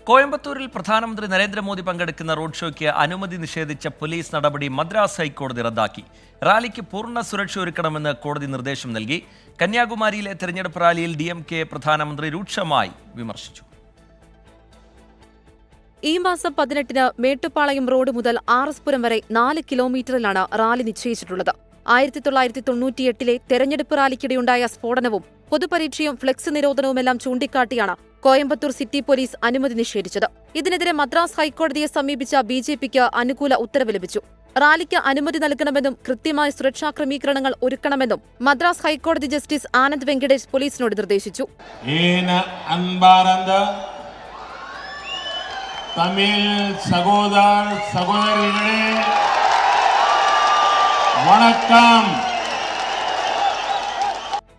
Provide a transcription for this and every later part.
കോയമ്പത്തൂരിൽ പ്രധാനമന്ത്രി നരേന്ദ്രമോദി പങ്കെടുക്കുന്ന റോഡ് ഷോയ്ക്ക് അനുമതി നിഷേധിച്ച പോലീസ് നടപടി മദ്രാസ് ഹൈക്കോടതി റദ്ദാക്കി. റാലിക്ക് പൂർണ്ണ സുരക്ഷ ഒരുക്കണമെന്ന് കോടതി നിർദ്ദേശം നൽകി. കന്യാകുമാരിയിലെ തെരഞ്ഞെടുപ്പ് റാലിയിൽ DMK പ്രധാനമന്ത്രി രൂക്ഷമായി വിമർശിച്ചു. ഈ മാസം 18-ന് മേട്ടുപ്പാളയം റോഡ് മുതൽ RS പുരം വരെ 4 കിലോമീറ്ററിലാണ് റാലി നിശ്ചയിച്ചിട്ടുള്ളത്. 1998-ലെ തെരഞ്ഞെടുപ്പ് റാലിക്കിടെയുണ്ടായ സ്ഫോടനവും പൊതുപരീക്ഷയും ഫ്ലെക്സ് നിരോധനവുമെല്ലാം ചൂണ്ടിക്കാട്ടിയാണ് കോയമ്പത്തൂർ സിറ്റി പോലീസ് അനുമതി നിഷേധിച്ചത്. ഇതിനെതിരെ മദ്രാസ് ഹൈക്കോടതിയെ സമീപിച്ച BJPക്ക് അനുകൂല ഉത്തരവ് ലഭിച്ചു. റാലിക്ക് അനുമതി നൽകണമെന്നും കൃത്യമായ സുരക്ഷാ ക്രമീകരണങ്ങൾ ഒരുക്കണമെന്നും മദ്രാസ് ഹൈക്കോടതി ജസ്റ്റിസ് ആനന്ദ് വെങ്കടേഷ് പോലീസിനോട് നിർദ്ദേശിച്ചു. തമിഴ് സഹോദര സഹോദരികളെ വണക്കം.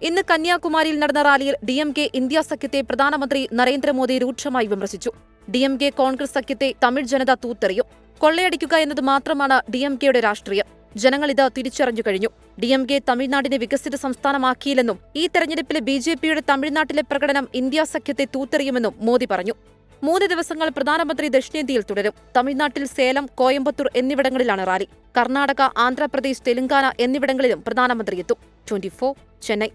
ഇന്ന് കന്യാകുമാരിയിൽ നടന്ന റാലിയിൽ DMK ഇന്ത്യ സഖ്യത്തെ പ്രധാനമന്ത്രി നരേന്ദ്രമോദി രൂക്ഷമായി വിമർശിച്ചു. DMK കോൺഗ്രസ് സഖ്യത്തെ തമിഴ് ജനത തൂത്തെറിയും. കൊള്ളയടിക്കുക എന്നത് മാത്രമാണ് DMKയുടെ രാഷ്ട്രീയം. ജനങ്ങൾ ഇത് തിരിച്ചറിഞ്ഞു കഴിഞ്ഞു. DMK തമിഴ്നാടിനെ വികസിത സംസ്ഥാനമാക്കിയില്ലെന്നും ഈ തെരഞ്ഞെടുപ്പിലെ BJPയുടെ തമിഴ്നാട്ടിലെ പ്രകടനം ഇന്ത്യ സഖ്യത്തെ തൂത്തെറിയുമെന്നും മോദി പറഞ്ഞു. 3 ദിവസങ്ങൾ പ്രധാനമന്ത്രി ദക്ഷിണേന്ത്യയിൽ തുടരും. തമിഴ്നാട്ടിൽ സേലം, കോയമ്പത്തൂർ എന്നിവിടങ്ങളിലാണ് റാലി. കർണാടക, ആന്ധ്രാപ്രദേശ്, തെലങ്കാന എന്നിവിടങ്ങളിലും പ്രധാനമന്ത്രി എത്തും. 24 ചെന്നൈ.